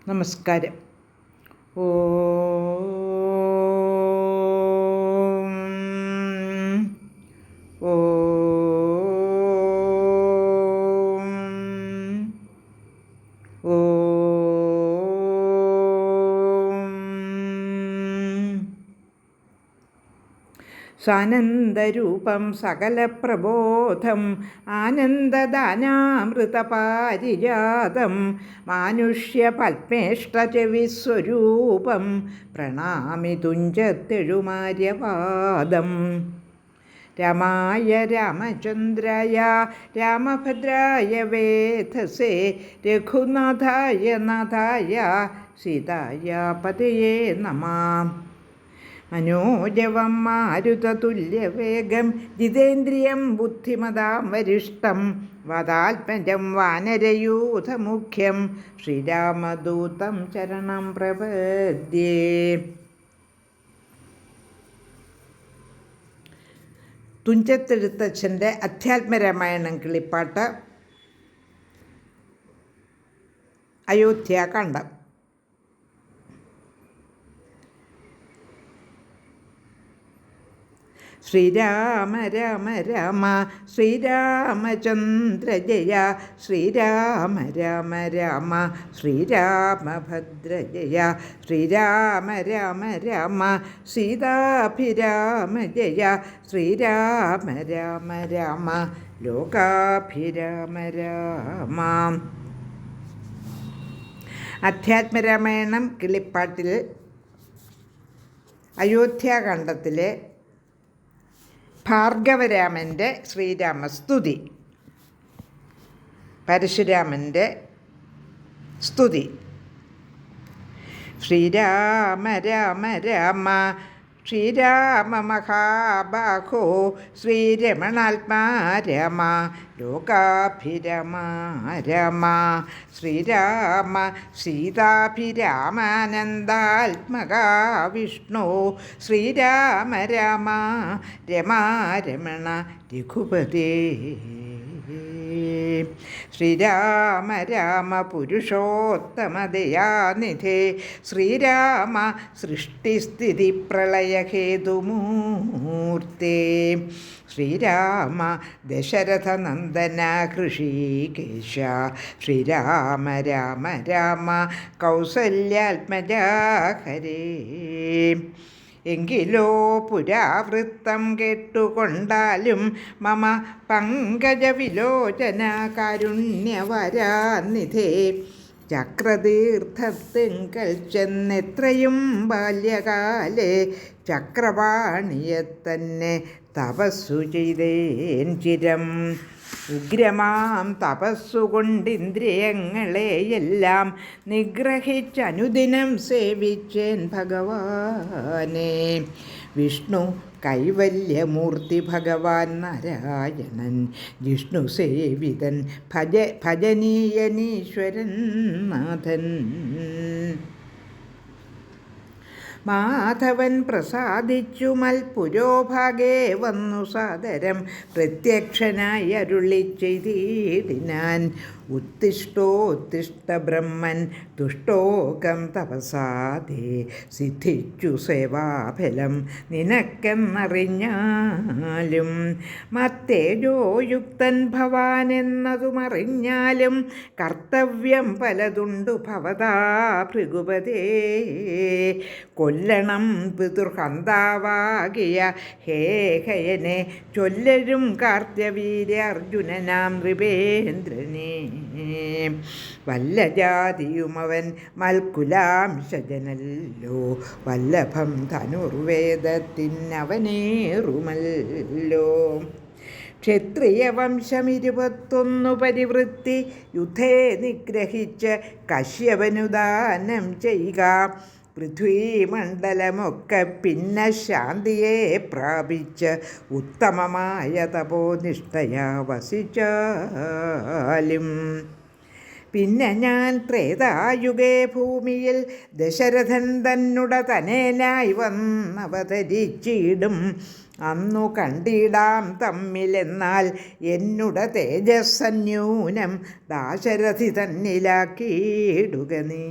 നമസ്കാരം. ഓം സാനന്ദരൂപം സകലപ്രബോധം ആനന്ദദാനാമൃതപാരിജാതം മാനുഷ്യപത്മേഷ്ടചവിസ്വരൂപം പ്രണാമി തുഞ്ചത്തെഴുമാര്യപാദം. രാമായ രാമചന്ദ്രായ രാമഭദ്രായ വേധസേ രഘുനാഥായ നാഥായ സീതായ പതയേ നമഃ. മനോജവം മാരുതതുല്യവേഗം ജിതേന്ദ്രിയം ബുദ്ധിമതാം വരിഷ്ടം വദാത്മജം വാനരയൂഥമുഖ്യം ശ്രീരാമദൂതം ശരണം പ്രപദ്യേ. തുഞ്ചത്തെഴുത്തച്ഛൻ്റെ അധ്യാത്മരാമായണം കിളിപ്പാട്ട്, അയോധ്യാകാന്ഡം. ശ്രീരാമ രാമ രാമ ശ്രീരാമചന്ദ്ര ജയ, ശ്രീരാമ രാമ രാമ ശ്രീരാമഭദ്ര ജയ, ശ്രീരാമ രാമ രാമ സീതാഭിരാമ ജയ, ശ്രീരാമ രാമ രാമ ലോകാഭിരാമ രാമ. അധ്യാത്മരാമായണം കിളിപ്പാട്ടിൽ അയോധ്യാകാന്ഡത്തിലെ ഭാർഗവരാമൻ്റെ ശ്രീരാമസ്തുതി, പരശുരാമൻ്റെ സ്തുതി. ശ്രീരാമ രാമ രാമ ശ്രീരാമ മഹാബാഹോ ശ്രീരമണാത്മാ രാമ ലോകാഭിരാമ രാമ, ശ്രീരാമ സീതാഭിരാമാനന്ദാത്മകാ വിഷ്ണു, ശ്രീരാമ രാമ രമാരമണ രഘുപതേ. ശ്രീരാമ രാമ പുരുഷോത്തമദയാനിധേ, ശ്രീരാമ സൃഷ്ടിസ്ഥിതി പ്രളയഹേതുമൂർത്തേ, ശ്രീരാമ ദശരഥനന്ദന ഹൃഷീകേശ, ശ്രീരാമ രാമ രാമ കൗസല്യാത്മജാ ഹരേ. എങ്കിലോ പുരാവൃത്തം കേട്ടുകൊണ്ടാലും മമ പങ്കജവിലോചന കാരുണ്യവരാനിധേ, ചക്രതീർത്ഥത്തിങ്കൽ ചെന്നെത്രയും ബാല്യകാലേ ചക്രവാണിയെ തന്നെ തപസ്സു ചെയ്തേൻ ചിരം. ഉഗ്രമാം തപസ്സുകൊണ്ടിന്ദ്രിയങ്ങളെയെല്ലാം നിഗ്രഹിച്ചനുദിനം സേവിച്ചേൻ ഭഗവാനെ. വിഷ്ണു കൈവല്യമൂർത്തി ഭഗവാൻ നാരായണൻ, ജിഷ്ണു സേവിതൻ ഭജനീയനീശ്വരൻ നാഥൻ. മാധവൻ പ്രസാദിച്ചു മൽപുരോഭാഗേ വന്നു സാദരം പ്രത്യക്ഷനായി അരുളി ചെയ്തിടിനാൻ. ഉത്തിഷ്ടോത്തിഷ്ട ബ്രഹ്മൻ തുഷ്ടോകം തപസാദേ, സിദ്ധിച്ചു സേവാഫലം നിനക്കെന്നറിഞ്ഞാലും. മത്തേജോയുക്തൻ ഭവാൻ എന്നതുമറിഞ്ഞാലും കർത്തവ്യം പലതുണ്ടു ഭവതാ ഭൃഗുപതേ. കൊല്ലണം പിതൃഹന്താവാകിയ ഹേഹയനെ ചൊല്ലരും കാർത്യവീര്യ അർജുനനാം നൃപേന്ദ്രനെ. വല്ലജാതിയുമവൻ മൽക്കുലാംശജനല്ലോ, വല്ലഭം ധനുർവേദത്തിനവനേറുമല്ലോ. ക്ഷത്രിയ വംശം 21 പരിവൃത്തി യുദ്ധേ നിഗ്രഹിച്ച് കശ്യപനുദാനം ചെയ്യുക. പൃഥ്വീമണ്ഡലമൊക്കെ പിന്നെ ശാന്തിയെ പ്രാപിച്ച് ഉത്തമമായ തപോനിഷ്ഠയാ വസിച്ചാലും. പിന്നെ ഞാൻ ത്രേതായുഗേ ഭൂമിയിൽ ദശരഥൻ തന്നുട തനേനായി വന്നവതരിച്ചിടും. അന്നു കണ്ടിടാം തമ്മിലെന്നാൽ എന്നുട തേജസ്സന്യൂനം ദാശരഥി തന്നിലാക്കിയിടുക നീ.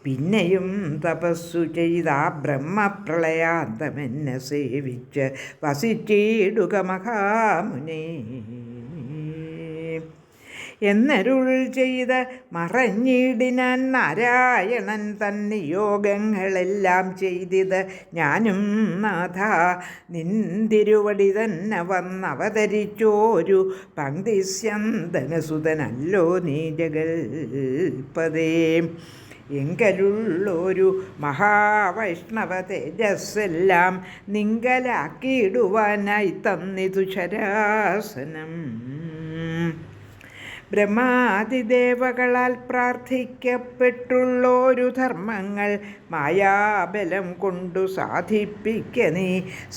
പിന്നെയും തപസ്സു ചെയ്ത ബ്രഹ്മപ്രളയാന്തമെന്നെ സേവിച്ച് വസിച്ചിടുക മഹാമുനി എന്നരുൾ ചെയ്ത് മറഞ്ഞിടിനാൻ നാരായണൻ തന്നിയോഗങ്ങളെല്ലാം ചെയ്തിത് ഞാനും നാഥ നിന്തിരുവടി തന്നെ വന്നവതരിച്ചോരു പങ്ക്തിസ്യന്തനസുതനല്ലോ നീ ജഗൽപദേ എങ്കലുള്ളൊരു മഹാവൈഷ്ണവ തേജസ്സെല്ലാം നിങ്കലാക്കിയിടുവാനായി തന്നിതു ശരാസനം ബ്രഹ്മാതിദേവകളാൽ പ്രാർത്ഥിക്കപ്പെട്ടുള്ളൊരു ധർമ്മങ്ങൾ മായാബലം കൊണ്ടു സാധിപ്പിക്ക നീ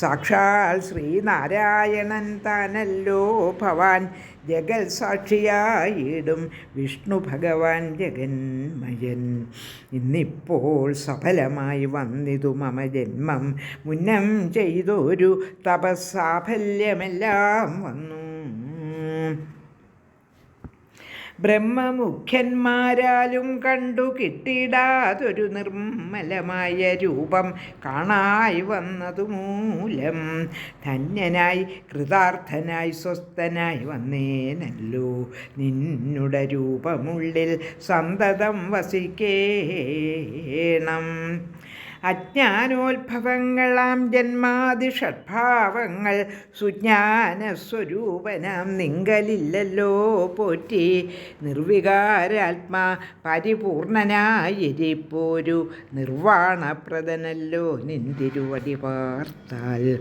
സാക്ഷാൽ ശ്രീനാരായണൻ താനല്ലോ ഭവാൻ ജഗൽ സാക്ഷിയായിടും വിഷ്ണു ഭഗവാൻ ജഗന്മയൻ ഇന്നിപ്പോൾ സഫലമായി വന്നിതു മമ ജന്മം മുന്നം ചെയ്തൊരു തപസ്സാഫല്യമെല്ലാം വന്നു ബ്രഹ്മമുഖ്യന്മാരാലും കണ്ടു കിട്ടിടാതൊരു നിർമ്മലമായ രൂപം കാണായി വന്നതു മൂലം ധന്യനായി കൃതാർത്ഥനായി സ്വസ്ഥനായി വന്നേനല്ലോ നിന്നുടെ രൂപമുള്ളിൽ സന്തതം വസിക്കേണം അജ്ഞാനോത്ഭവങ്ങളാം ജന്മാതിഷഡ്ഭാവങ്ങൾ സുജ്ഞാനസ്വരൂപനാം നിങ്കലില്ലല്ലോ പോറ്റി നിർവികാരാത്മാ പരിപൂർണനായിരിപ്പോരു നിർവാണപ്രദനല്ലോ നിന്തിരുവടി പാർത്താൽ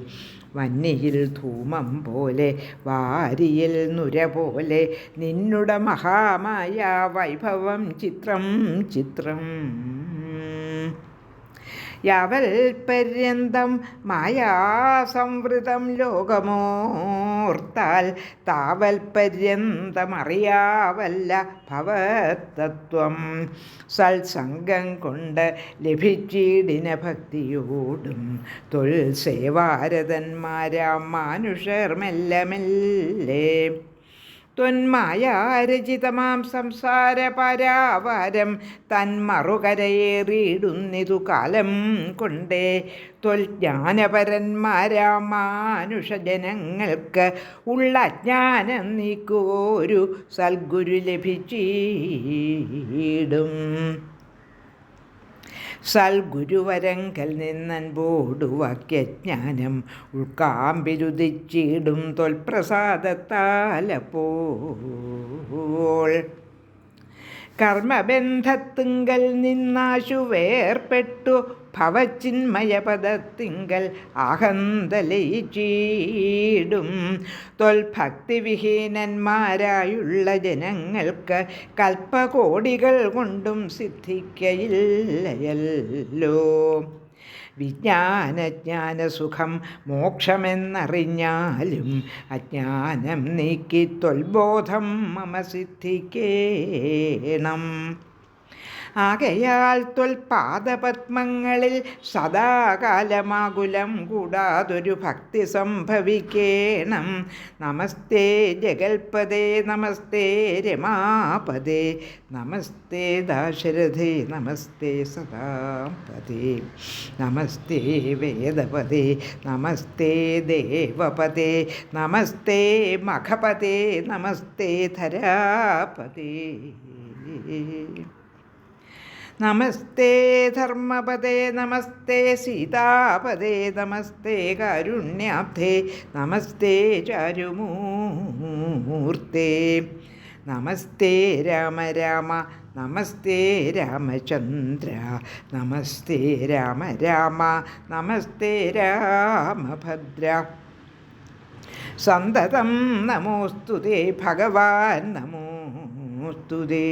വന്നിയിൽ ധൂമം പോലെ വാരിയിൽ നുര പോലെ നിന്നുടെ മഹാമായ വൈഭവം ചിത്രം ചിത്രം യാവൽ പര്യന്തം മായാസംവൃതം ലോകമോർത്താൽ താവൽ പര്യന്തമറിയാവല്ല ഭവതത്വം സത്സംഗം കൊണ്ട് ലഭിച്ചിടിന ഭക്തിയോടും തൊൽ സേവാരതന്മാരാം മാനുഷർ മെല്ലെ മെല്ലെ ത്വന്മായാരചിതമാം സംസാര പരാവാരം തന്മറുകരയേറിയിടുന്നിതു കാലം കൊണ്ടേ ത്വൽജ്ഞാനപരന്മാരാം മാനുഷജനങ്ങൾക്ക് ഉള്ള അജ്ഞാനം നീക്കുവോരു സൽഗുരു ലഭിച്ചിടും സൽഗുരുവരങ്കൽ നിന്നൻപോടു വാക്യജ്ഞാനം ഉൾക്കാമ്പിരുദിച്ചിടും തൊൽപ്രസാദത്താലപ്പോൾ കർമ്മബന്ധത്തിങ്കൽ നിന്നാശു വേർപ്പെട്ടു ഭവചിന്മയപദത്തിങ്കൽ ആഹന്തലയിച്ചീടും തൊൽഭക്തിവിഹീനന്മാരായുള്ള ജനങ്ങൾക്ക് കൽപ്പകോടികൾ കൊണ്ടും സിദ്ധിക്കയില്ലയല്ലോ വിജ്ഞാനജ്ഞാനസുഖം മോക്ഷമെന്നറിഞ്ഞാലും അജ്ഞാനം നീക്കി ത്വൽബോധം മമ സിദ്ധിക്കേണം ആകയാൽ ത്വൽപാദപത്മങ്ങളിൽ സദാകാലമാകുലം കൂടാതൊരു ഭക്തി സംഭവിക്കേണം നമസ്തേ ജഗൽപദേ നമസ്തേ രമാപദേ നമസ്തേ ദാശരഥേ നമസ്തേ സദാപദേ നമസ്തേ വേദപദേ നമസ്തേ ദേവപദേ നമസ്തേ മഖപദേ നമസ്തേ ധരാപദേ നമസ്തേ ധർമ്മപദേ നമസ്തേ സീതാപദേ നമസ്തേ കാരുണ്യാബ്ധേ നമസ്തേ ചാരുമൂർത്തേ നമസ്തേ രാമ രാമ നമസ്തേ രാമചന്ദ്ര നമസ്തേ രാമ രാമ നമസ്തേ രാമഭദ്ര സന്തതം നമോസ്തുതേ ഭഗവാൻ നമോസ്തുതേ